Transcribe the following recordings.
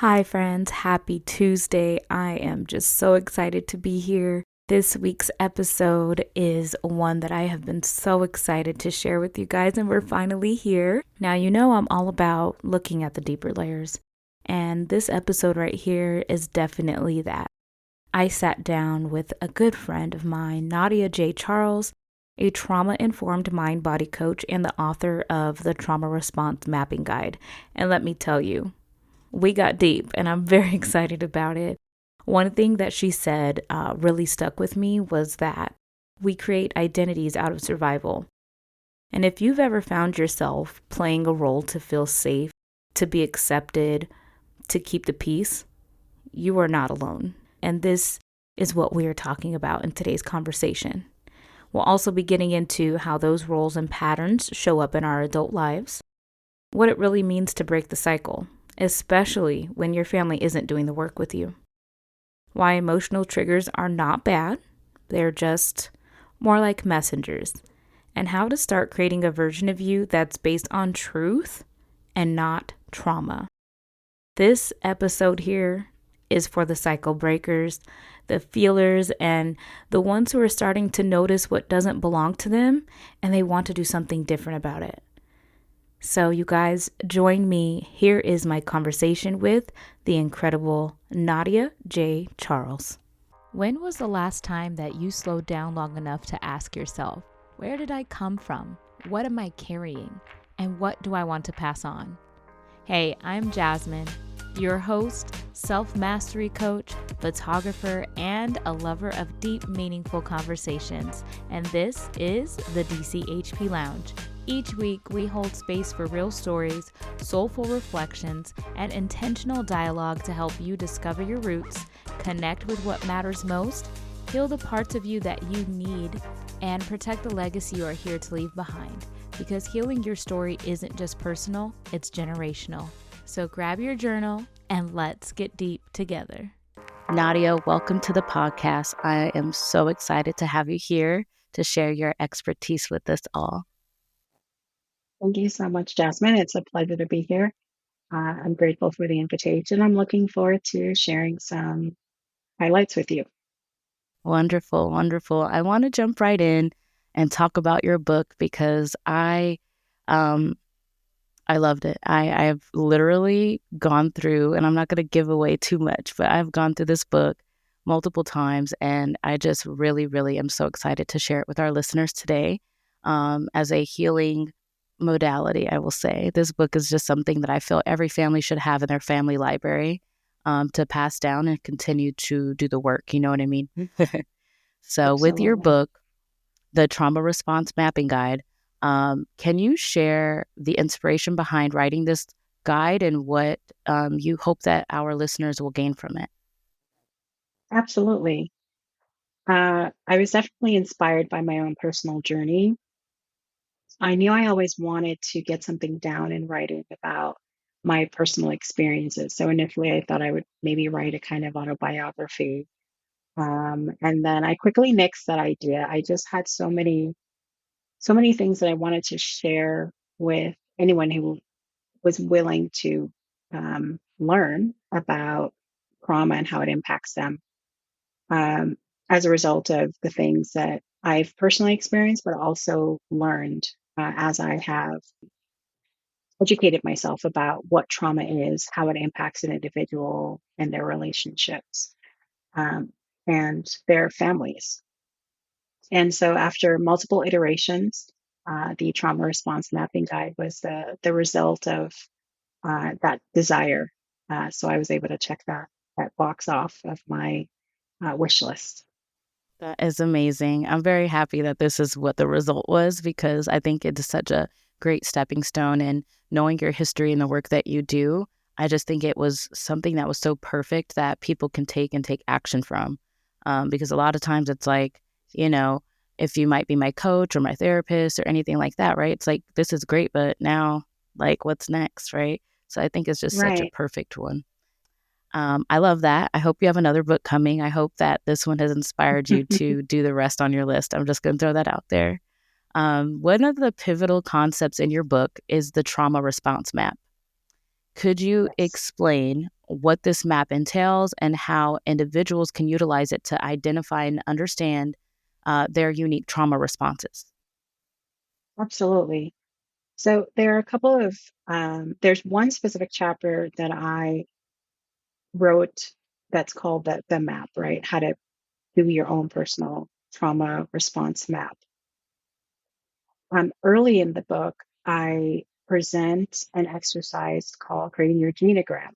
Hi, friends. Happy Tuesday. I am just so excited to be here. This week's episode is one that I have been so excited to share with you guys, and we're finally here. Now, you know, I'm all about looking at the deeper layers, and this episode right here is definitely that. I sat down with a good friend of mine, Nadia J. a trauma-informed mind-body coach and the author of the Trauma Response Mapping Guide. And let me tell you, we got deep, and I'm very excited about it. One thing that she said really stuck with me was that we create identities out of survival. And if you've ever found yourself playing a role to feel safe, to be accepted, to keep the peace, you are not alone. And this is what we are talking about in today's conversation. We'll also be getting into how those roles and patterns show up in our adult lives, what it really means to break the cycle, especially when your family isn't doing the work with you. Why emotional triggers are not bad, they're just more like messengers. And how to start creating a version of you that's based on truth and not trauma. This episode here is for the cycle breakers, the feelers, and the ones who are starting to notice what doesn't belong to them and they want to do something different about it. So you guys, join me. Here is my conversation with the incredible Nadia J. Charles. When was the last time that you slowed down long enough to ask yourself, where did I come from? What am I carrying? And what do I want to pass on? Hey, I'm Jasmine, your host, self-mastery coach, photographer, and a lover of deep, meaningful conversations. And this is the DCHP Lounge. Each week, we hold space for real stories, soulful reflections, and intentional dialogue to help you discover your roots, connect with what matters most, heal the parts of you that you need, and protect the legacy you are here to leave behind. Because healing your story isn't just personal, it's generational. So grab your journal and let's get deep together. Nadia, welcome to the podcast. I am so excited to have you here to share your expertise with us all. Thank you so much, Jasmine. It's a pleasure to be here. I'm grateful for the invitation. I'm looking forward to sharing some highlights with you. Wonderful, wonderful. I want to jump right in and talk about your book because um, I loved it. I have literally gone through, and I'm not going to give away too much, but I've gone through this book multiple times, and I just really, really am so excited to share it with our listeners today. As a healing modality, I will say this book is just something that I feel every family should have in their family library to pass down and continue to do the work. You know what I mean? So, with your Absolutely. book, the Trauma Response Mapping Guide. Can you share the inspiration behind writing this guide and what you hope that our listeners will gain from it? Absolutely. I was definitely inspired by my own personal journey. I knew I always wanted to get something down in writing about my personal experiences. So initially, I thought I would maybe write a kind of autobiography. And then I quickly nixed that idea. I just had so many things that I wanted to share with anyone who was willing to learn about trauma and how it impacts them um, as a result of the things that I've personally experienced, but also learned as I have educated myself about what trauma is, how it impacts an individual and their relationships um, and their families. And so, after multiple iterations, the trauma response mapping guide was the result of that desire. So I was able to check that box off of my wish list. That is amazing. I'm very happy that this is what the result was because I think it is such a great stepping stone. And knowing your history and the work that you do, I just think it was something that was so perfect that people can take and take action from. Because a lot of times it's like, you know, if you might be my coach or my therapist or anything like that, right? It's like, this is great, but now, like, what's next, right? So I think it's just such a Right. perfect one. I love that. I hope you have another book coming. I hope that this one has inspired you to do the rest on your list. I'm just going to throw that out there. One of the pivotal concepts in your book is the trauma response map. Could you Yes. explain what this map entails and how individuals can utilize it to identify and understand their unique trauma responses? Absolutely. So there are a couple of there's one specific chapter that I wrote that's called the map, right? How to do your own personal trauma response map. Early in the book, I present an exercise called creating your genogram.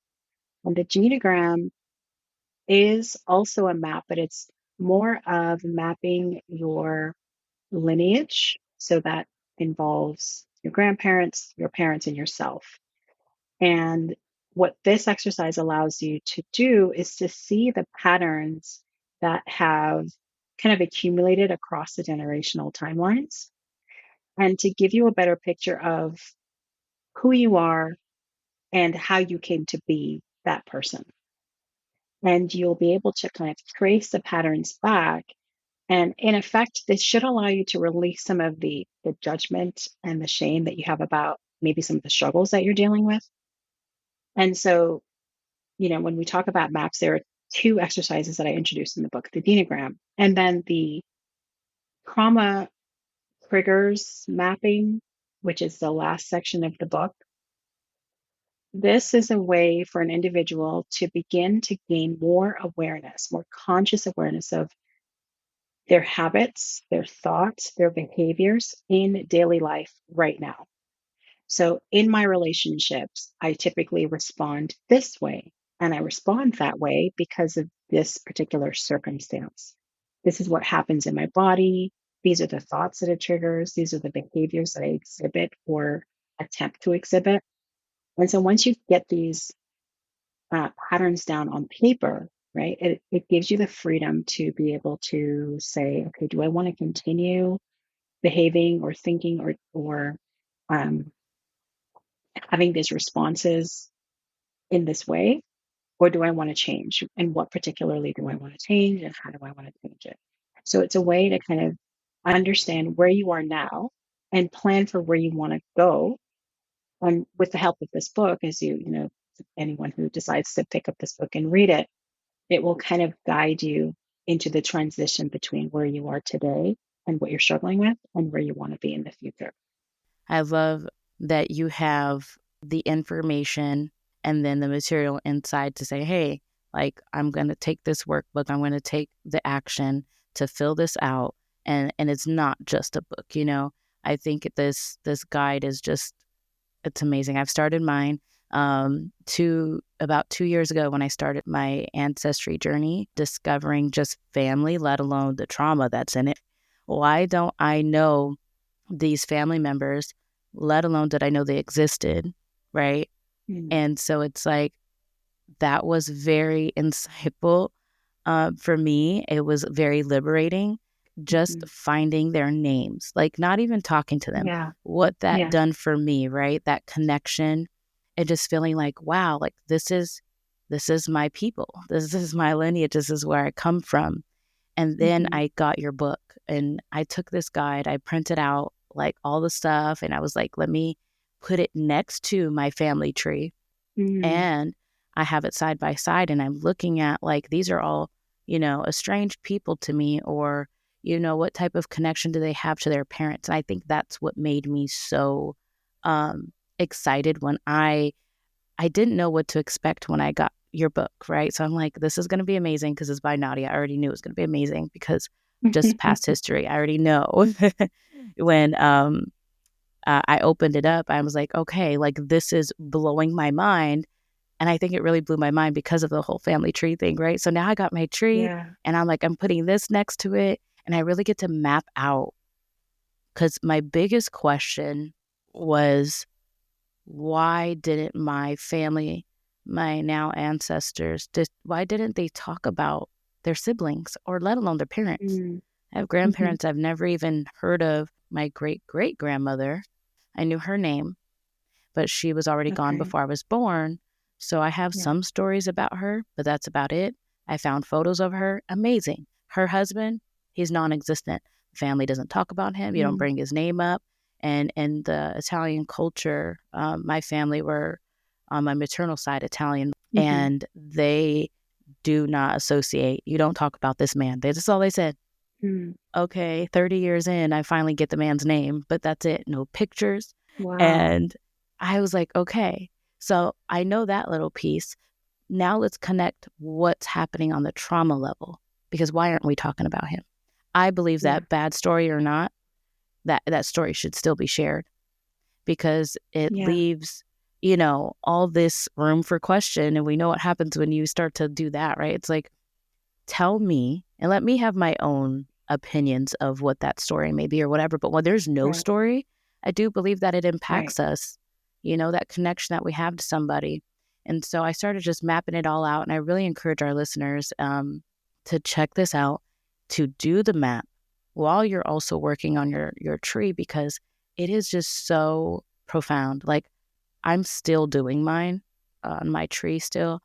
And the genogram is also a map, but it's more of mapping your lineage. So that involves your grandparents, your parents, and yourself. And what this exercise allows you to do is to see the patterns that have kind of accumulated across the generational timelines and to give you a better picture of who you are and how you came to be that person. And you'll be able to kind of trace the patterns back. And in effect, this should allow you to release some of the judgment and the shame that you have about maybe some of the struggles that you're dealing with. And so, when we talk about maps, there are two exercises that I introduced in the book, the Denogram, and then the trauma triggers mapping, which is the last section of the book. This is a way for an individual to begin to gain more awareness, more conscious awareness of their habits, their thoughts, their behaviors in daily life right now. So in my relationships, I typically respond this way. And I respond that way because of this particular circumstance. This is what happens in my body. These are the thoughts that it triggers. These are the behaviors that I exhibit or attempt to exhibit. And so once you get these patterns down on paper, right, it gives you the freedom to be able to say, okay, do I want to continue behaving or thinking or um, having these responses in this way, or do I want to change? And what particularly do I want to change, and how do I want to change it? So it's a way to kind of understand where you are now and plan for where you want to go. And with the help of this book, as anyone who decides to pick up this book and read it, it will kind of guide you into the transition between where you are today and what you're struggling with and where you want to be in the future. I love that you have the information and then the material inside to say, hey, like I'm going to take this workbook, I'm going to take the action to fill this out. And it's not just a book, you know. I think this guide is just it's amazing. I've started mine about 2 years ago when I started my ancestry journey, discovering just family, let alone the trauma that's in it. Why don't I know these family members, let alone did I know they existed, right? Mm, And so it's like that was very insightful for me. It was very liberating just mhm. finding their names, like not even talking to them. Yeah, What that yeah. done for me, right? That connection and just feeling like, wow, like this is my people. This is my lineage. This is where I come from. And then Mhm, I got your book and I took this guide, I printed out like all the stuff, and I was like, let me put it next to my family tree. mm, And I have it side by side and I'm looking at like, these are all, estranged people to me, or, what type of connection do they have to their parents? And I think that's what made me so excited when I didn't know what to expect when I got your book, right? So I'm like, this is going to be amazing because it's by Nadia. I already knew it was going to be amazing because just past history, I already know. When I opened it up, I was like, okay, like this is blowing my mind. And I think it really blew my mind because of the whole family tree thing, right? So now I got my tree Yeah. and I'm like, I'm putting this next to it. And I really get to map out because my biggest question was, why didn't my family, my now ancestors, why didn't they talk about their siblings or let alone their parents? Mm, I have mhm. grandparents I've never even heard of. My great great grandmother, I knew her name, but she was already gone Okay. before I was born. So I have Yeah. some stories about her, but that's about it. I found photos of her. Amazing. Her husband, he's non existent. Family doesn't talk about him. You don't Mm, bring his name up. And in the Italian culture, my family were, on my maternal side Italian, Hmm. and they do not associate. You don't talk about this man. That's all they said. Mm. Okay, 30 years in, I finally get the man's name, but that's it. No pictures. Wow. And I was like, okay. So I know that little piece. Now let's connect what's happening on the trauma level, because why aren't we talking about him? I believe Yeah. that, bad story or not, that story should still be shared, because it Yeah. leaves, all this room for question. And we know what happens when you start to do that, right? It's like, tell me and let me have my own opinions of what that story may be or whatever. But when there's no Right. story, I do believe that it Right. impacts us, that connection that we have to somebody. And so I started just mapping it all out. And I really encourage our listeners to check this out, to do the map while you're also working on your tree, because it is just so profound. Like, I'm still doing mine on my tree still.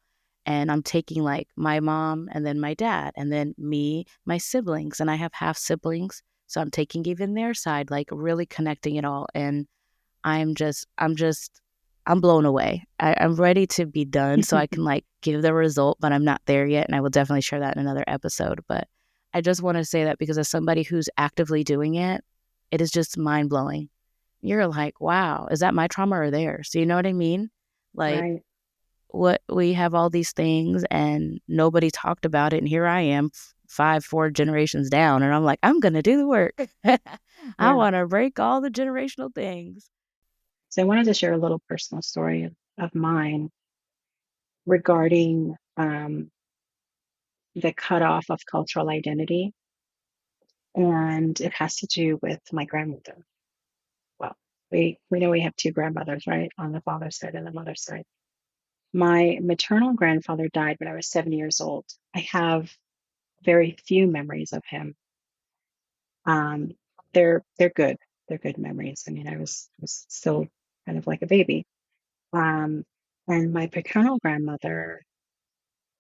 And I'm taking like my mom and then my dad and then me, my siblings, and I have half siblings. So I'm taking even their side, like really connecting it all. And I'm blown away. I'm ready to be done so I can like give the result, but I'm not there yet. And I will definitely share that in another episode. But I just want to say that because as somebody who's actively doing it, it is just mind blowing. You're like, wow, is that my trauma or theirs? Do you know what I mean? Like, Right. what we have all these things and nobody talked about it. And here I am, 4 generations down. And I'm like, I'm going to do the work. I Yeah. want to break all the generational things. So I wanted to share a little personal story of mine regarding the cutoff of cultural identity. And it has to do with my grandmother. Well, we know we have two grandmothers, right? On the father's side and the mother's side. My maternal grandfather died when I was 7 years old. I have very few memories of him. Um, they're good. They're good memories. I mean, I was still kind of like a baby. Um, and my paternal grandmother,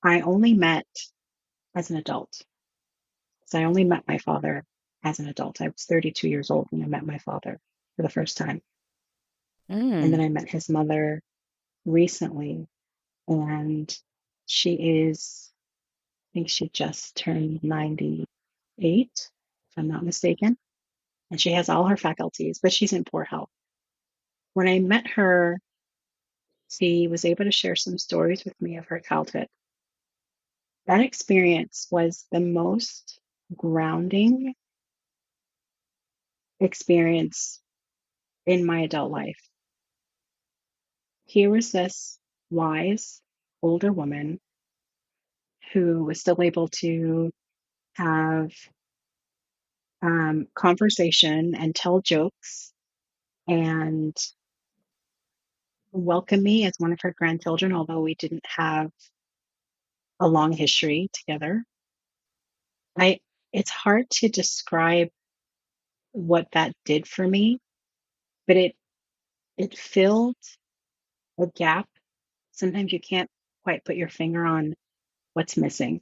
I only met as an adult. So I only met my father as an adult. I was 32 years old when I met my father for the first time. And then Mm, I met his mother recently, and she is, I think she just turned 98, if I'm not mistaken. And she has all her faculties, but she's in poor health. When I met her, she was able to share some stories with me of her childhood. That experience was the most grounding experience in my adult life. Here was this wise older woman who was still able to have conversation and tell jokes and welcome me as one of her grandchildren, although we didn't have a long history together. I It's hard to describe what that did for me, but it filled a gap. Sometimes you can't quite put your finger on what's missing.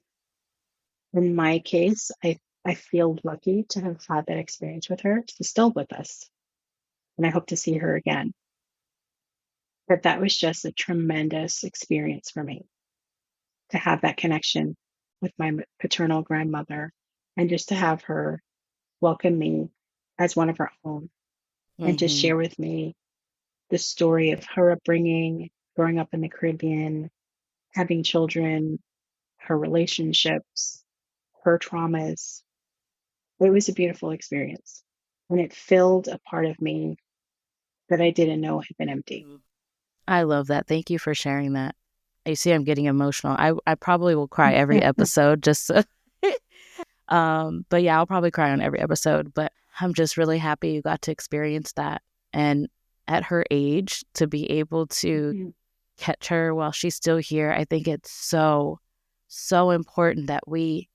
In my case, I feel lucky to have had that experience with her. She's still with us, and I hope to see her again. But that was just a tremendous experience for me to have that connection with my paternal grandmother and just to have her welcome me as one of her own and just mm-hmm, share with me the story of her upbringing, growing up in the Caribbean, having children, her relationships, her traumas. It was a beautiful experience. And it filled a part of me that I didn't know had been empty. I love that. Thank you for sharing that. You see, I'm getting emotional. I probably will cry every episode just so. But yeah, I'll probably cry on every episode. But I'm just really happy you got to experience that. And at her age, to be able to Mhm. catch her while she's still here, I think it's so, so important that we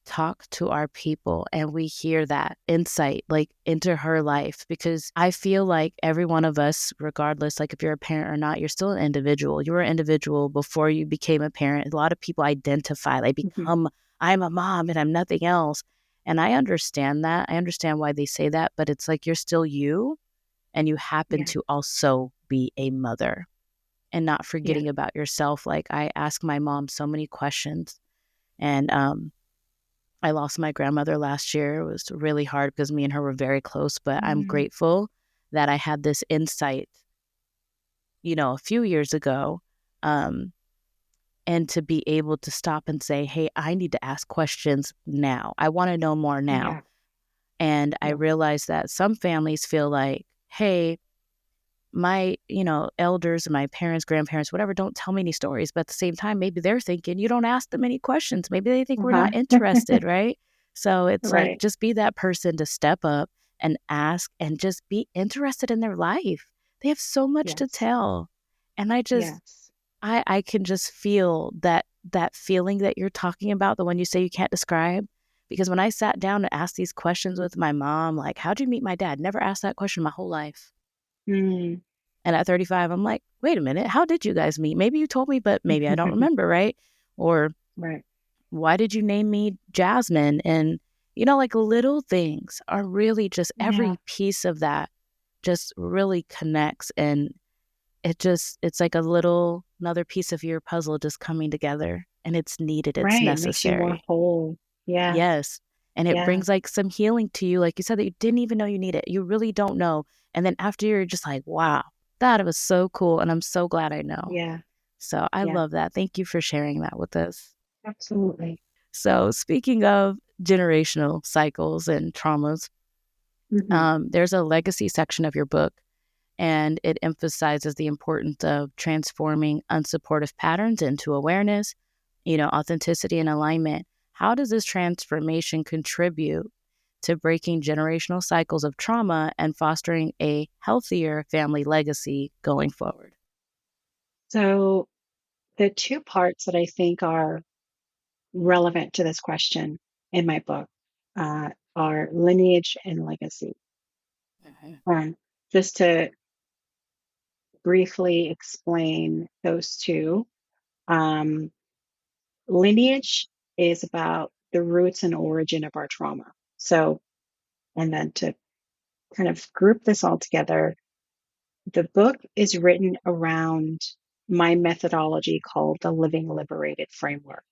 talk to our people and we hear that insight like into her life, because I feel like every one of us, regardless like if you're a parent or not, you're still an individual. You were an individual before you became a parent. A lot of people identify, they Mhm. become, I'm a mom and I'm nothing else. And I understand that. I understand why they say that, but it's like you're still you, and you happen Yeah. to also be a mother. and not Yeah. forgetting about yourself. Like, I ask my mom so many questions, and I lost my grandmother last year. It was really hard because me and her were very close, but I'm Mm, grateful that I had this insight, a few years ago. Um, and to be able to stop and say, hey, I need to ask questions now. I want to know more now. yeah. And I Yeah. realized that some families feel like, hey, my, elders and my parents, grandparents, whatever, don't tell me any stories. But at the same time, maybe they're thinking you don't ask them any questions. Maybe they think we're not Uh-huh. interested, right? So it's like, Right. just be that person to step up and ask and just be interested in their life. They have so much to Yes. tell. And Yes. I can just feel that feeling that you're talking about, the one you say you can't describe. Because when I sat down and asked these questions with my mom, like, how'd you meet my dad? Never asked that question my whole life. Mm. And at 35, I'm like, wait a minute, how did you guys meet? Maybe you told me, but maybe I don't remember, right? Or Right. why did you name me Jasmine? And, like, little things are really just Yeah. every piece of that just really connects. And it's like another piece of your puzzle just coming together, and it's needed, it's Right. It makes you more necessary. whole. Yeah. Yes. And it Yeah. brings like some healing to you, like you said, that you didn't even know you need it. You really don't know. And then after you're just like, wow, that was so cool. And I'm so glad I know. Yeah. So I Yeah. love that. Thank you for sharing that with us. Absolutely. So speaking of generational cycles and traumas, Hmm. there's a legacy section of your book, and it emphasizes the importance of transforming unsupportive patterns into awareness, authenticity and alignment. How does this transformation contribute to breaking generational cycles of trauma and fostering a healthier family legacy going forward? So the two parts that I think are relevant to this question in my book are lineage and legacy. Mhm. And just to briefly explain those two, um, lineage is about the roots and origin of our trauma. So, and then to kind of group this all together, the book is written around my methodology called the Living Liberated Framework.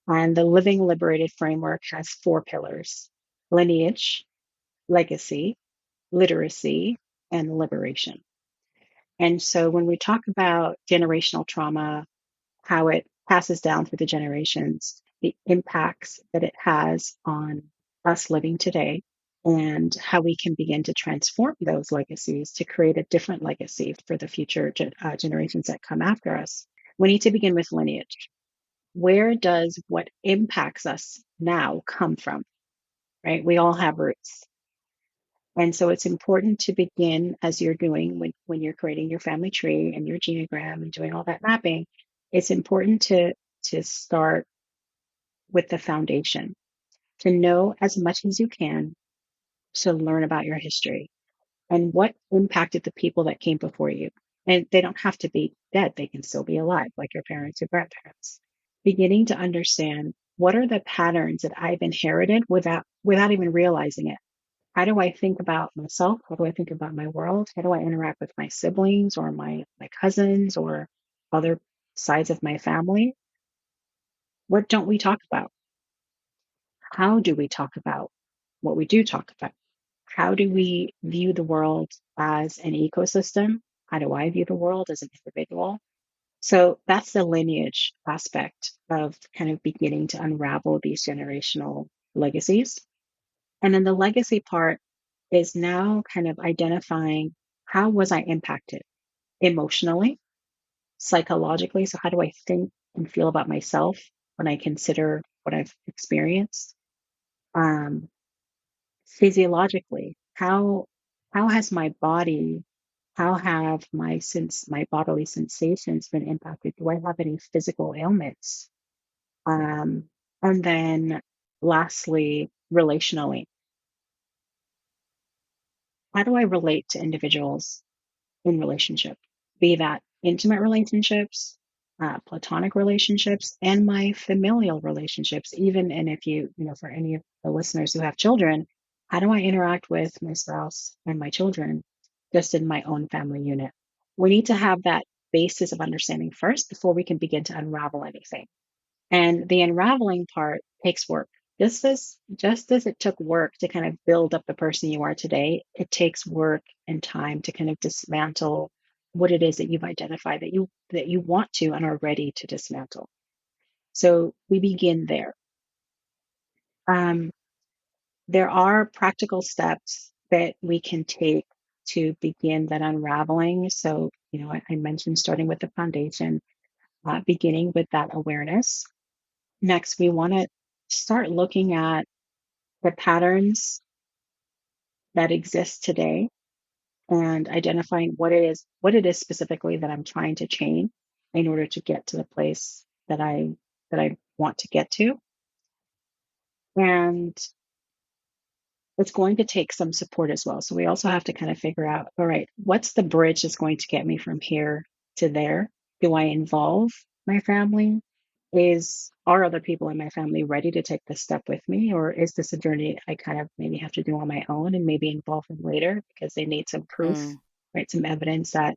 And the Living Liberated Framework has four pillars: lineage, legacy, literacy, and liberation. And so when we talk about generational trauma, how it passes down through the generations, the impacts that it has on us living today, and how we can begin to transform those legacies to create a different legacy for the future generations that come after us. We need to begin with lineage. Where does what impacts us now come from? Right? We all have roots. And so it's important to begin, as you're doing when you're creating your family tree and your genogram and doing all that mapping, it's important to start with the foundation, to know as much as you can, to learn about your history and what impacted the people that came before you. And they don't have to be dead, they can still be alive, like your parents or grandparents. Beginning to understand, what are the patterns that I've inherited without even realizing it? How do I think about myself? How do I think about my world? How do I interact with my siblings or my cousins or other sides of my family? What don't we talk about? How do we talk about what we do talk about? How do we view the world as an ecosystem? How do I view the world as an individual? So that's the lineage aspect of kind of beginning to unravel these generational legacies. And then the legacy part is now kind of identifying, how was I impacted emotionally, psychologically? So, how do I think and feel about myself when I consider what I've experienced? Um, Physiologically, how has my body, how have my bodily sensations been impacted? Do I have any physical ailments? Um, and then lastly, relationally, how do I relate to individuals in relationship, be that intimate relationships, platonic relationships, and my familial relationships. Even, and if for any of the listeners who have children, how do I interact with my spouse and my children just in my own family unit? We need to have that basis of understanding first before we can begin to unravel anything. And the unraveling part takes work. Just as it took work to kind of build up the person you are today, it takes work and time to kind of dismantle what it is that you've identified that you want to and are ready to dismantle. So we begin there. Um, there are practical steps that we can take to begin that unraveling. So, I mentioned starting with the foundation, beginning with that awareness. Next, we want to start looking at the patterns that exist today and identifying what it is specifically that I'm trying to change in order to get to the place that I want to get to. And it's going to take some support as well. So we also have to kind of figure out, all right, what's the bridge that's going to get me from here to there? Do I involve my family? Are other people in my family ready to take this step with me? Or is this a journey I kind of maybe have to do on my own and maybe involve them later because they need some proof, Mm. right? Some evidence that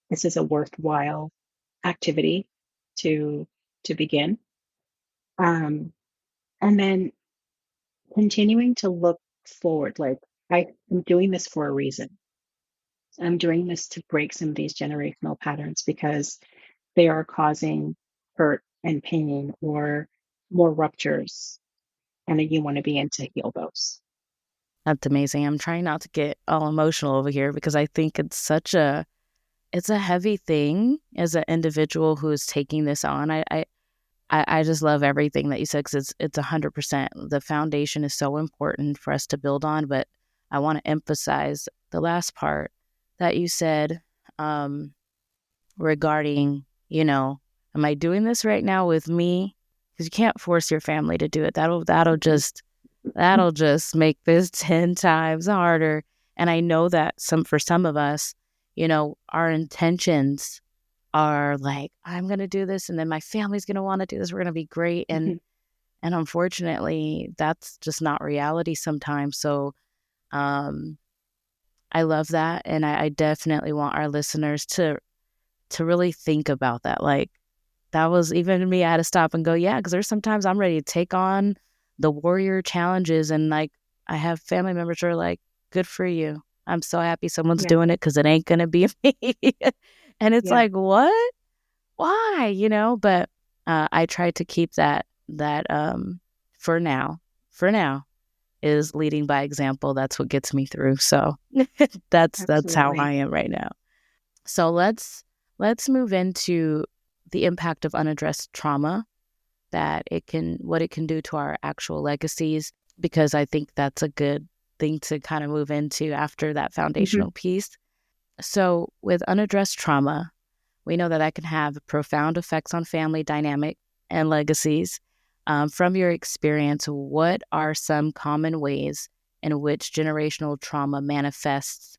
this is a worthwhile activity to to begin. Um, and then continuing to look forward, like I'm doing this for a reason. I'm doing this to break some of these generational patterns because they are causing hurt and pain or more ruptures, and you want to begin to heal those. That's amazing. I'm trying not to get all emotional over here because I think it's a heavy thing as an individual who is taking this on. I just love everything that you said because it's 100%. The foundation is so important for us to build on, but I want to emphasize the last part that you said um, regarding, am I doing this right now with me? Because you can't force your family to do it. Mhm. That'll just make this 10 times harder. And I know that for some of us, our intentions are like, I'm going to do this and then my family's going to want to do this. We're going to be great. And unfortunately, that's just not reality sometimes. So, um I love that, and I definitely want our listeners to really think about that. Like, that was even me. I had to stop and go, yeah, because there's sometimes I'm ready to take on the warrior challenges, and like I have family members who are like, "Good for you. I'm so happy someone's Yeah, doing it because it ain't gonna be me." And it's yeah, like, what? Why? But I try to keep that for now. For now is leading by example. That's what gets me through. So that's how absolutely. I am right now. So let's move into the impact of unaddressed trauma, what it can do to our actual legacies, because I think that's a good thing to kind of move into after that Hmm. foundational piece. So with unaddressed trauma, we know that can have profound effects on family dynamic and legacies. From your experience, what are some common ways in which generational trauma manifests?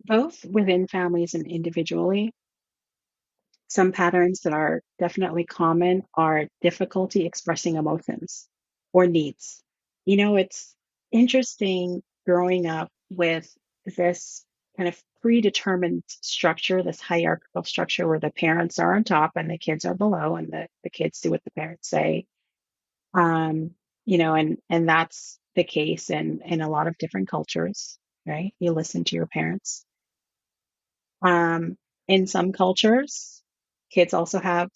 Both within families and individually. Some patterns that are definitely common are difficulty expressing emotions or needs. It's interesting growing up with this kind of predetermined structure, this hierarchical structure where the parents are on top and the kids are below, and the kids do what the parents say. Um, and that's the case in a lot of different cultures, right? You listen to your parents. Um, in some cultures, kids also have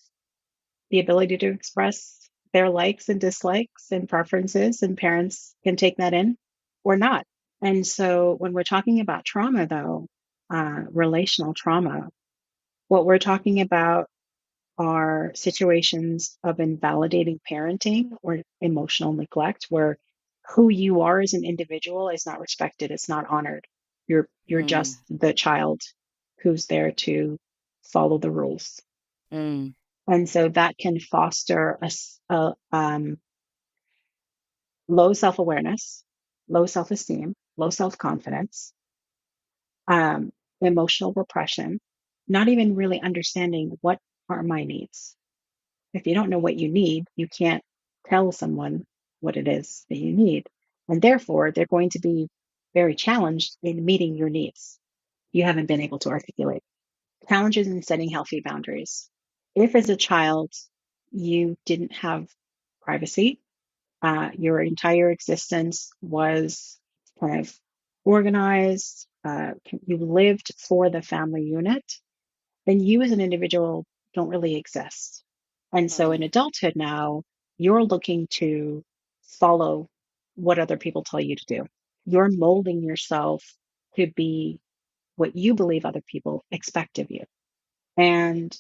the ability to express their likes and dislikes and preferences, and parents can take that in or not. And so when we're talking about trauma, though, relational trauma, what we're talking about are situations of invalidating parenting or emotional neglect where who you are as an individual is not respected, it's not honored. You're Mm, just the child who's there to follow the rules. mm, And so that can foster low self awareness, low self esteem, low self confidence, um, emotional repression, not even really understanding what are my needs. If you don't know what you need, you can't tell someone what it is that you need. And therefore, they're going to be very challenged in meeting your needs. You haven't been able to articulate. Challenges in setting healthy boundaries. If as a child you didn't have privacy, your entire existence was kind of organized, you lived for the family unit, then you as an individual don't really exist. And so in Mm, adulthood now, you're looking to follow what other people tell you to do. You're molding yourself to be what you believe other people expect of you. And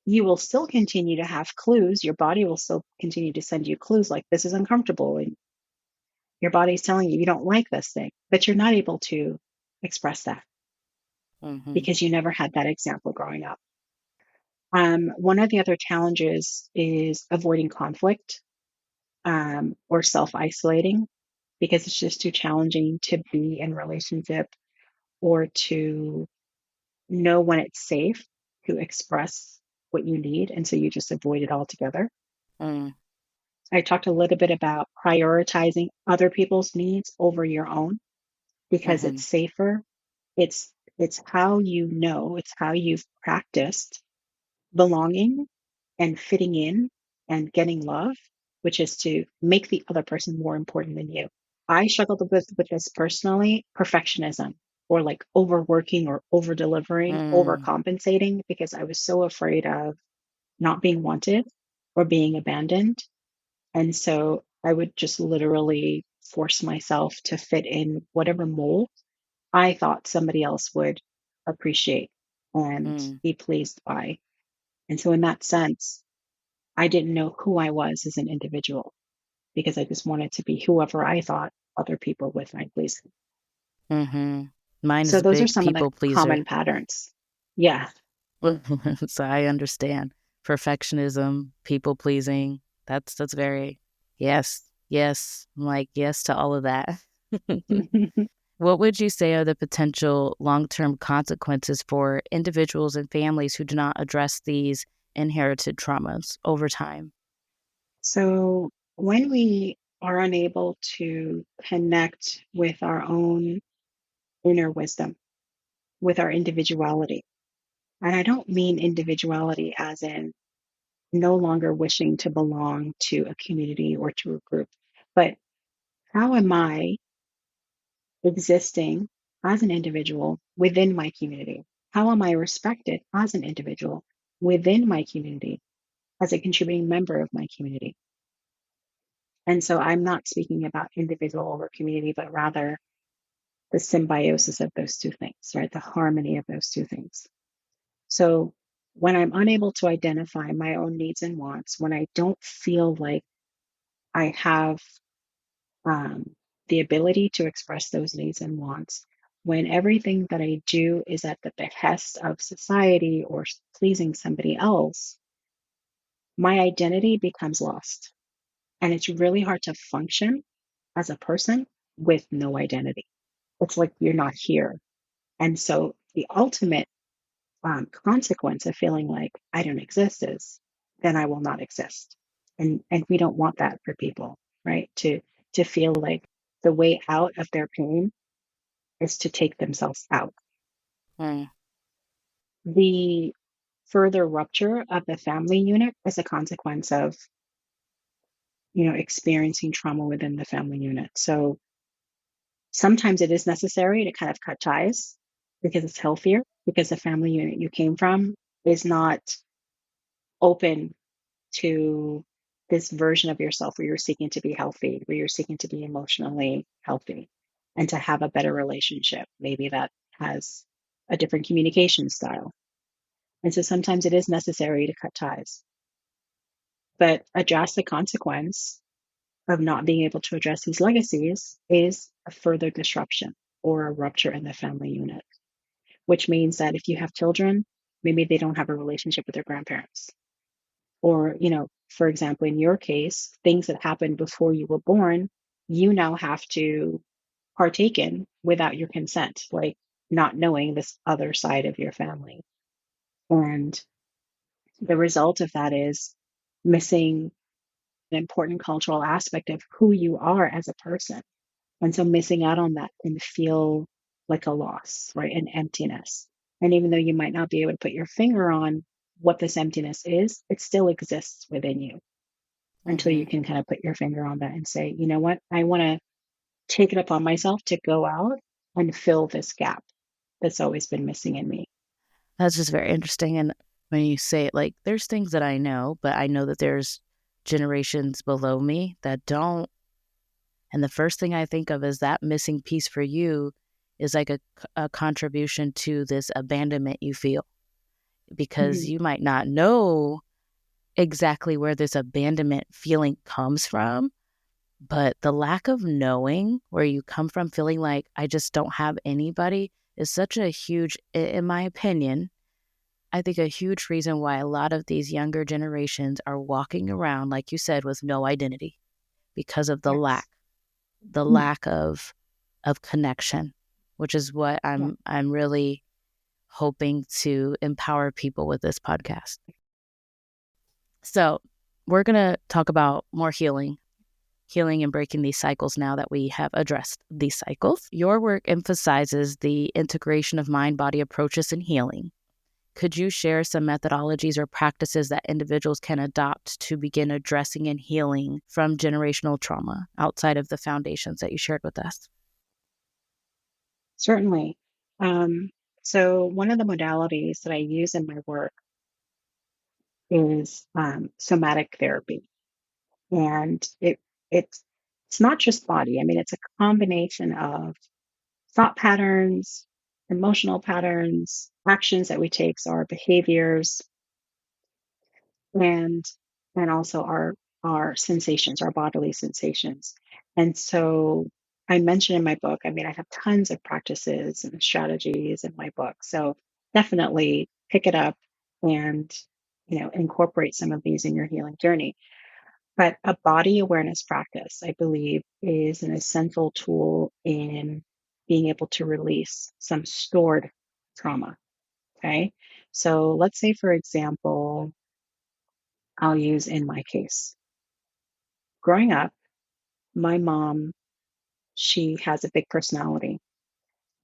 you will still continue to have clues. Your body will still continue to send you clues like this is uncomfortable. And your body's telling you you don't like this thing, but you're not able to express that mhm, because you never had that example growing up. One of the other challenges is avoiding conflict or self isolating because it's just too challenging to be in relationship or to know when it's safe to express what you need. And so you just avoid it altogether. mm, I talked a little bit about prioritizing other people's needs over your own because it's mhm, safer. It's how you know, it's how you've practiced belonging and fitting in and getting love, which is to make the other person more important than you. I struggled with this personally, perfectionism or like overworking or over delivering, mm, overcompensating because I was so afraid of not being wanted or being abandoned. And so I would just literally force myself to fit in whatever mold I thought somebody else would appreciate and mm, be pleased by. And so, in that sense, I didn't know who I was as an individual because I just wanted to be whoever I thought other people would find pleasing. mhm. Mine is So, a those are big some of the people pleaser. common patterns. Yeah. So I understand. Perfectionism, people pleasing. That's very yes, yes. I'm like yes to all of that. What would you say are the potential long-term consequences for individuals and families who do not address these inherited traumas over time? So, when we are unable to connect with our own inner wisdom, with our individuality, and I don't mean individuality as in no longer wishing to belong to a community or to a group, but how am I existing as an individual within my community? How am I respected as an individual within my community, as a contributing member of my community? And so I'm not speaking about individual over community, but rather the symbiosis of those two things, right? The harmony of those two things. So when I'm unable to identify my own needs and wants, when I don't feel like I have um, the ability to express those needs and wants, when everything that I do is at the behest of society or pleasing somebody else, my identity becomes lost. And it's really hard to function as a person with no identity. It's like you're not here. And so the ultimate consequence of feeling like I don't exist is then I will not exist. And we don't want that for people, right? To feel like the way out of their pain is to take themselves out. Mm, The further rupture of the family unit is a consequence of, experiencing trauma within the family unit. So sometimes it is necessary to kind of cut ties because it's healthier, because the family unit you came from is not open to this version of yourself where you're seeking to be healthy, where you're seeking to be emotionally healthy and to have a better relationship, maybe that has a different communication style. And so sometimes it is necessary to cut ties, but a drastic consequence of not being able to address these legacies is a further disruption or a rupture in the family unit, which means that if you have children, maybe they don't have a relationship with their grandparents. Or, for example, in your case, things that happened before you were born, you now have to partake in without your consent, like not knowing this other side of your family. And the result of that is missing an important cultural aspect of who you are as a person. And so missing out on that can feel like a loss, right? An emptiness. And even though you might not be able to put your finger on what this emptiness is, it still exists within you until Mm-hmm. you can kind of put your finger on that and say, you know what, I want to take it upon myself to go out and fill this gap that's always been missing in me. That's just very interesting. And when you say it, like, there's things that I know, but I know that there's generations below me that don't. And the first thing I think of is that missing piece for you is like a contribution to this abandonment you feel because Mhm. you might not know exactly where this abandonment feeling comes from. But the lack of knowing where you come from, feeling like I just don't have anybody, is such a huge, in my opinion, I think a huge reason why a lot of these younger generations are walking around, like you said, with no identity because of Yes. the Mm. lack of connection, which is what Yeah. I'm really hoping to empower people with this podcast. So we're gonna talk about more healing and breaking these cycles now that we have addressed these cycles. Your work emphasizes the integration of mind body approaches in healing. Could you share some methodologies or practices that individuals can adopt to begin addressing and healing from generational trauma outside of the foundations that you shared with us? Certainly. Um, so one of the modalities that I use in my work is somatic therapy, and it's it's not just body. I mean, it's a combination of thought patterns, emotional patterns, actions that we take, so our behaviors, and also our sensations, our bodily sensations. And so I mentioned in my book, I mean, I have tons of practices and strategies in my book. So definitely pick it up and incorporate some of these in your healing journey. But a body awareness practice, I believe, is an essential tool in being able to release some stored trauma. Okay. So let's say, for example, I'll use in my case. Growing up, my mom, she has a big personality.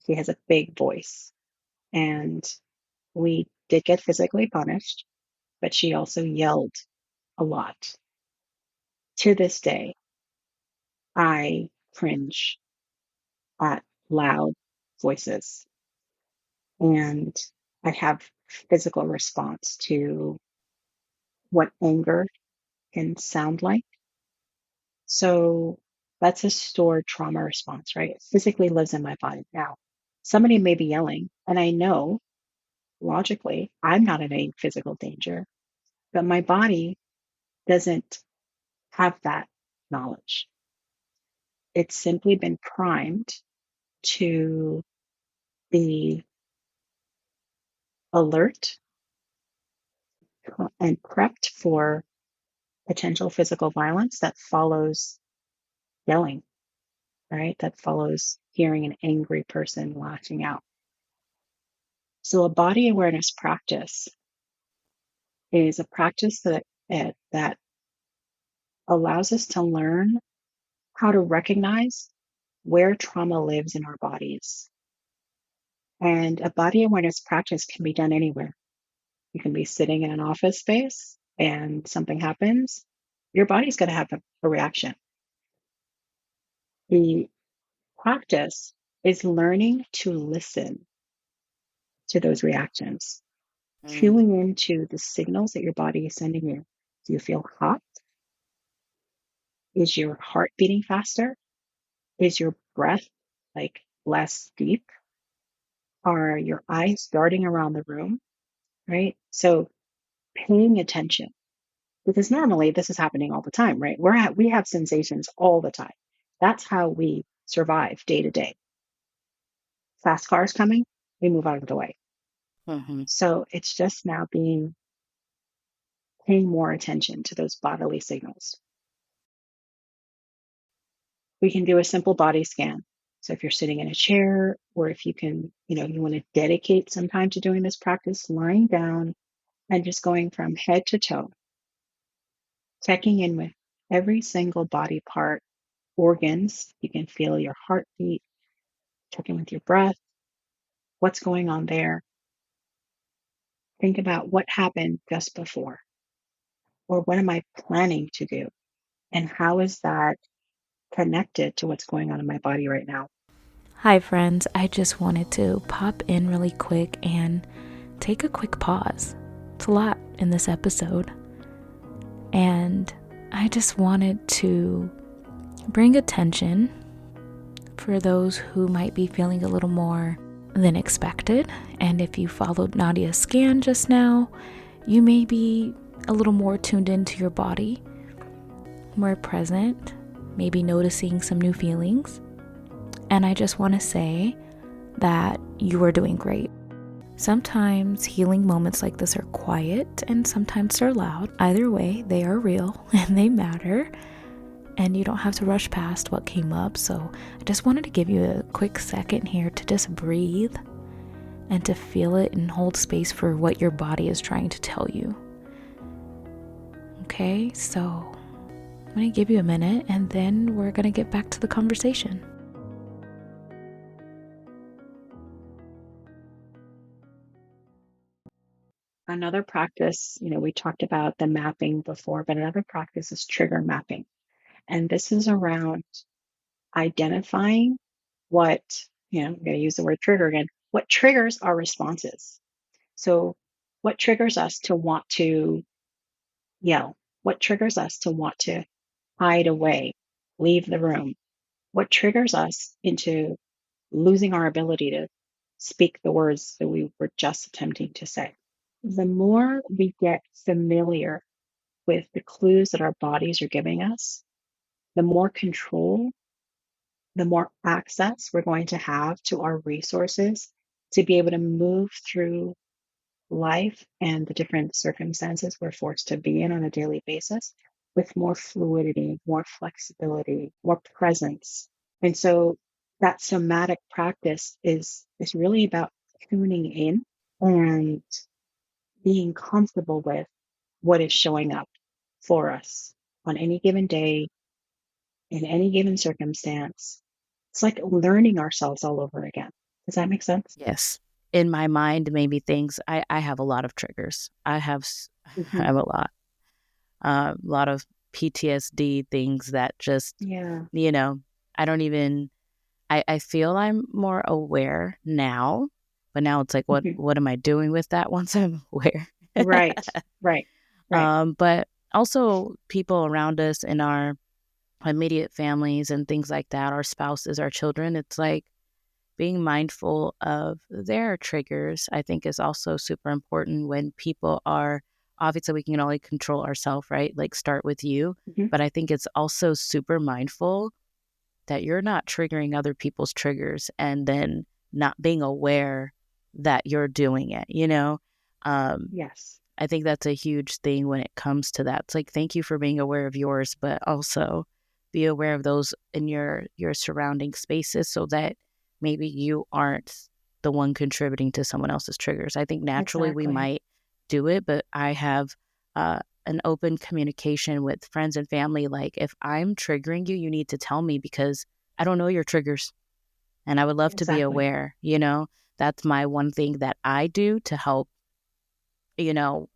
She has a big voice. And we did get physically punished, but she also yelled a lot. To this day, I cringe at loud voices and I have physical response to what anger can sound like. So that's a stored trauma response, right? It physically lives in my body now. Somebody may be yelling, and I know logically I'm not in any physical danger, but my body doesn't have that knowledge. It's simply been primed to be alert and prepped for potential physical violence that follows yelling, right? That follows hearing an angry person lashing out. So a body awareness practice is a practice that allows us to learn how to recognize where trauma lives in our bodies. And a body awareness practice can be done anywhere. You can be sitting in an office space and something happens, your body's going to have a reaction. The practice is learning to listen to those reactions, Mm. tuning into the signals that your body is sending you. Do you feel hot? Is your heart beating faster? Is your breath like less deep? Are your eyes darting around the room? Right? So paying attention, because normally this is happening all the time, right? We have sensations all the time. That's how we survive day to day. Fast cars coming, we move out of the way. Mm-hmm. So it's just now paying more attention to those bodily signals. We can do a simple body scan. So if you're sitting in a chair, or if you can, you want to dedicate some time to doing this practice, lying down and just going from head to toe, checking in with every single body part, organs. You can feel your heartbeat, checking with your breath, what's going on there. Think about what happened just before, or what am I planning to do? And how is that connected to what's going on in my body right now? Hi, friends. I just wanted to pop in really quick and take a quick pause. It's a lot in this episode. And I just wanted to bring attention for those who might be feeling a little more than expected. And if you followed Nadia's scan just now, you may be a little more tuned into your body, more present, maybe noticing some new feelings. And I just want to say that you are doing great. Sometimes healing moments like this are quiet and sometimes they're loud. Either way, they are real and they matter. And you don't have to rush past what came up. So I just wanted to give you a quick second here to just breathe and to feel it and hold space for what your body is trying to tell you. Okay, so I'm going to give you a minute and then we're going to get back to the conversation. Another practice, we talked about the mapping before, but another practice is trigger mapping. And this is around identifying what, I'm going to use the word trigger again, what triggers our responses. So, what triggers us to want to yell? What triggers us to want to hide away, leave the room? What triggers us into losing our ability to speak the words that we were just attempting to say? The more we get familiar with the clues that our bodies are giving us, the more control, the more access we're going to have to our resources to be able to move through life and the different circumstances we're forced to be in on a daily basis with more fluidity, more flexibility, more presence. And so that somatic practice is really about tuning in and being comfortable with what is showing up for us on any given day, in any given circumstance. It's like learning ourselves all over again. Does that make sense? Yes. In my mind, maybe things I have a lot of triggers. I Hmm. have a lot of PTSD things that just, Yeah. you know, I don't even I feel I'm more aware now, but now it's like Hmm. what am I doing with that once I'm aware? Right. Right. Right. But also people around us in our immediate families and things like that, our spouses, our children, it's like being mindful of their triggers, I think, is also super important when people are obviously we can only control ourselves, right? Like start with you. Hmm. But I think it's also super mindful that you're not triggering other people's triggers and then not being aware that you're doing it, you know? Um, Yes. I think that's a huge thing when it comes to that. It's like thank you for being aware of yours, but also be aware of those in your surrounding spaces so that maybe you aren't the one contributing to someone else's triggers. I think naturally we Exactly. might do it, but I have an open communication with friends and family. Like if I'm triggering you, you need to tell me because I don't know your triggers, and I would love to be Exactly. aware. You know, that's my one thing that I do to help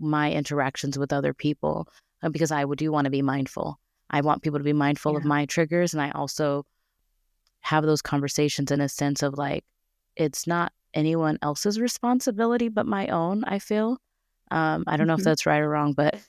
my interactions with other people because I do want to be mindful. I want people to be mindful of Yeah. my triggers. And I also have those conversations in a sense of like, it's not anyone else's responsibility but my own, I feel. I don't know if Hmm. that's right or wrong, but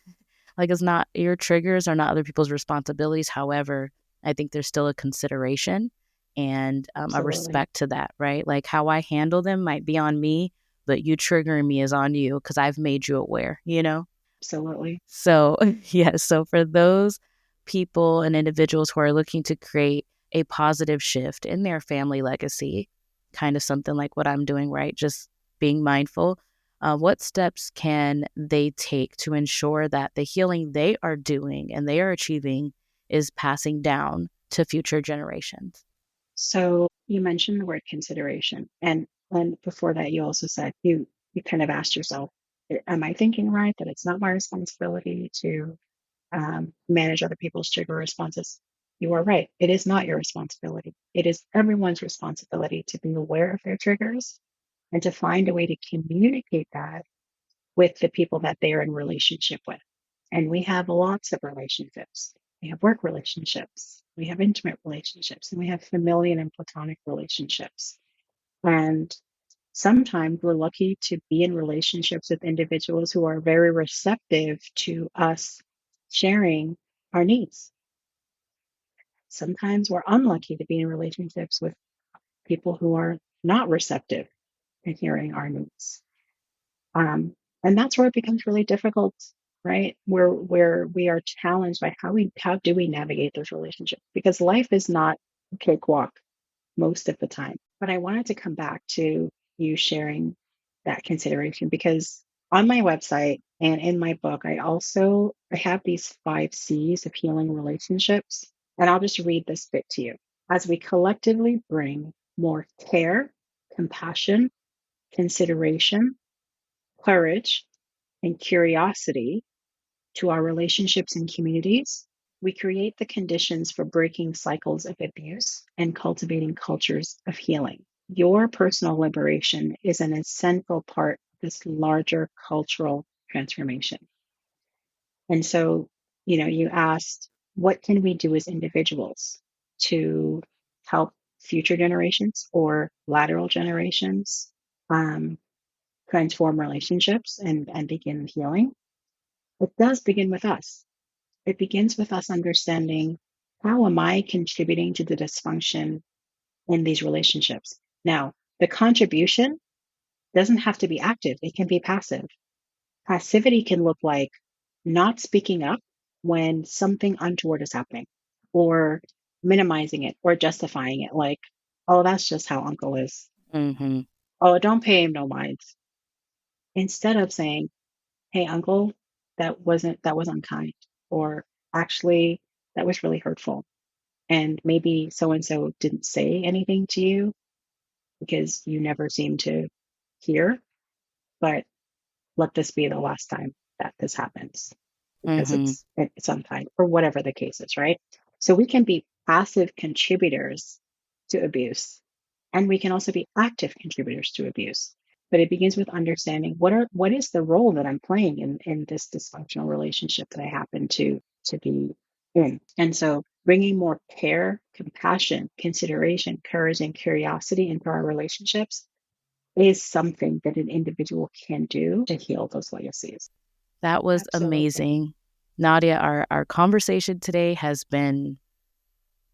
like it's not your triggers are not other people's responsibilities. However, I think there's still a consideration and a Absolutely. respect to that, right? Like how I handle them might be on me, but you triggering me is on you because I've made you aware, you know? Absolutely. So, yeah, so for those people and individuals who are looking to create a positive shift in their family legacy, kind of something like what I'm doing, right? Just being mindful. What steps can they take to ensure that the healing they are doing and they are achieving is passing down to future generations? So you mentioned the word consideration, and before that, you also said you kind of asked yourself, am I thinking right that it's not my responsibility to manage other people's trigger responses? You are right. It is not your responsibility. It is everyone's responsibility to be aware of their triggers and to find a way to communicate that with the people that they are in relationship with. And we have lots of relationships. We have work relationships, we have intimate relationships, and we have familial and platonic relationships. And sometimes we're lucky to be in relationships with individuals who are very receptive to us sharing our needs. Sometimes we're unlucky to be in relationships with people who are not receptive in hearing our needs. Um, and that's where it becomes really difficult, right? Where we are challenged by how do we navigate those relationships? Because life is not a cakewalk most of the time. But I wanted to come back to you sharing that consideration because on my website and in my book, I have these 5 C's of healing relationships. And I'll just read this bit to you. As we collectively bring more care, compassion, consideration, courage, and curiosity to our relationships and communities, we create the conditions for breaking cycles of abuse and cultivating cultures of healing. Your personal liberation is an essential part of this larger cultural transformation. And so, you asked, what can we do as individuals to help future generations or lateral generations um, transform relationships and begin healing? It does begin with us. It begins with us understanding, how am I contributing to the dysfunction in these relationships? Now, the contribution doesn't have to be active, it can be passive. Passivity can look like not speaking up when something untoward is happening, or minimizing it or justifying it, like, oh, that's just how uncle is. Mm-hmm. Oh, don't pay him no mind. Instead of saying, hey, uncle, that was unkind, or actually, that was really hurtful. And maybe so and so didn't say anything to you because you never seem to hear, but let this be the last time that this happens because Mm-hmm. it's unkind, or whatever the case is, right? So we can be passive contributors to abuse, and we can also be active contributors to abuse. But it begins with understanding, what is the role that I'm playing in this dysfunctional relationship that I happen to be in. And so bringing more care, compassion, consideration, courage, and curiosity into our relationships is something that an individual can do to heal those legacies. That was Absolutely. amazing. Nadia, our conversation today has been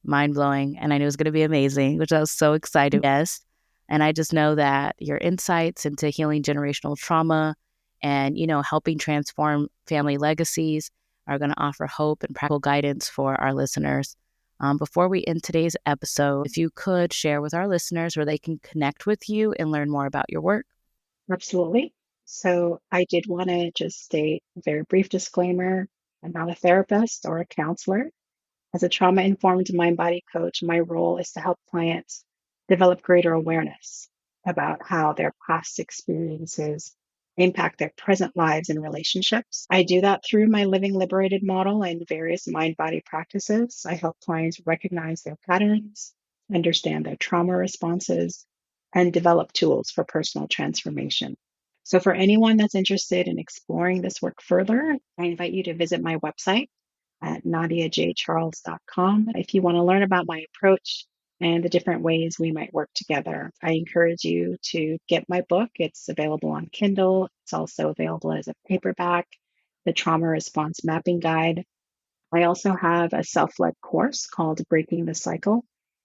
mind blowing, and I knew it was going to be amazing, which I was so excited. Yes. And I just know that your insights into healing generational trauma and, helping transform family legacies are going to offer hope and practical guidance for our listeners. Before we end today's episode, if you could share with our listeners where they can connect with you and learn more about your work. Absolutely. So I did want to just state a very brief disclaimer. I'm not a therapist or a counselor. As a trauma informed mind body coach, my role is to help clients develop greater awareness about how their past experiences impact their present lives and relationships. I do that through my Living Liberated model and various mind body practices. I help clients recognize their patterns, understand their trauma responses, and develop tools for personal transformation. So, for anyone that's interested in exploring this work further, I invite you to visit my website at nadiajcharles.com. If you want to learn about my approach and the different ways we might work together, I encourage you to get my book. It's available on Kindle. It's also available as a paperback, the Trauma Response Mapping Guide. I also have a self-led course called Breaking the Cycle,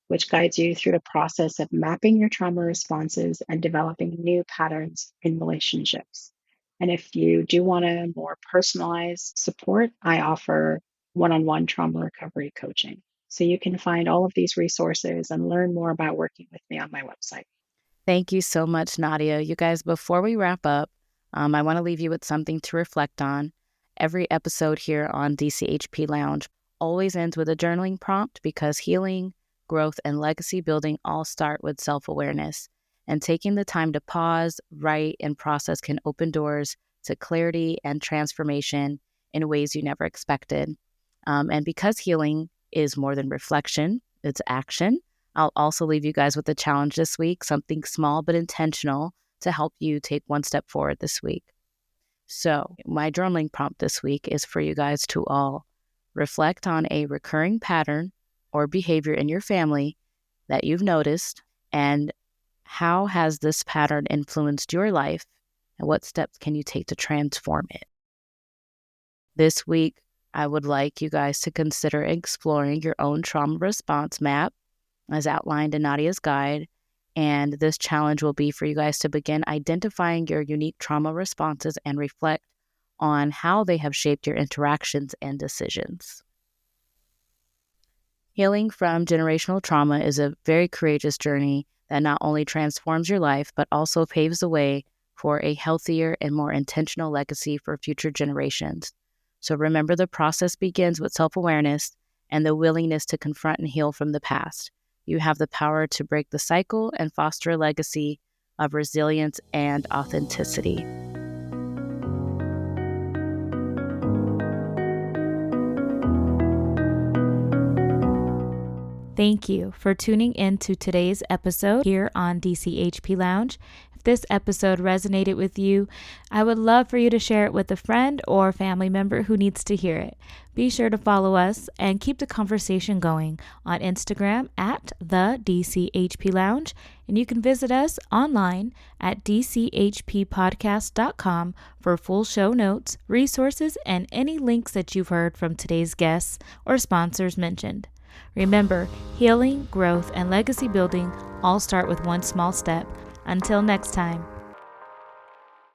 which guides you through the process of mapping your trauma responses and developing new patterns in relationships. And if you do want a more personalized support, I offer one-on-one trauma recovery coaching. So you can find all of these resources and learn more about working with me on my website. Thank you so much, Nadia. You guys, before we wrap up, I want to leave you with something to reflect on. Every episode here on DCHP Lounge always ends with a journaling prompt because healing, growth, and legacy building all start with self-awareness. And taking the time to pause, write, and process can open doors to clarity and transformation in ways you never expected. And because healing is more than reflection, it's action. I'll also leave you guys with a challenge this week, something small but intentional to help you take one step forward this week. So my journaling prompt this week is for you guys to all reflect on a recurring pattern or behavior in your family that you've noticed, and how has this pattern influenced your life, and what steps can you take to transform it? This week, I would like you guys to consider exploring your own trauma response map as outlined in Nadia's guide. And this challenge will be for you guys to begin identifying your unique trauma responses and reflect on how they have shaped your interactions and decisions. Healing from generational trauma is a very courageous journey that not only transforms your life, but also paves the way for a healthier and more intentional legacy for future generations. So remember, the process begins with self-awareness and the willingness to confront and heal from the past. You have the power to break the cycle and foster a legacy of resilience and authenticity. Thank you for tuning in to today's episode here on DCHP Lounge. If this episode resonated with you, I would love for you to share it with a friend or family member who needs to hear it. Be sure to follow us and keep the conversation going on Instagram at the DCHP Lounge, and you can visit us online at dchppodcast.com for full show notes, resources, and any links that you've heard from today's guests or sponsors mentioned. Remember, healing, growth, and legacy building all start with one small step. Until next time.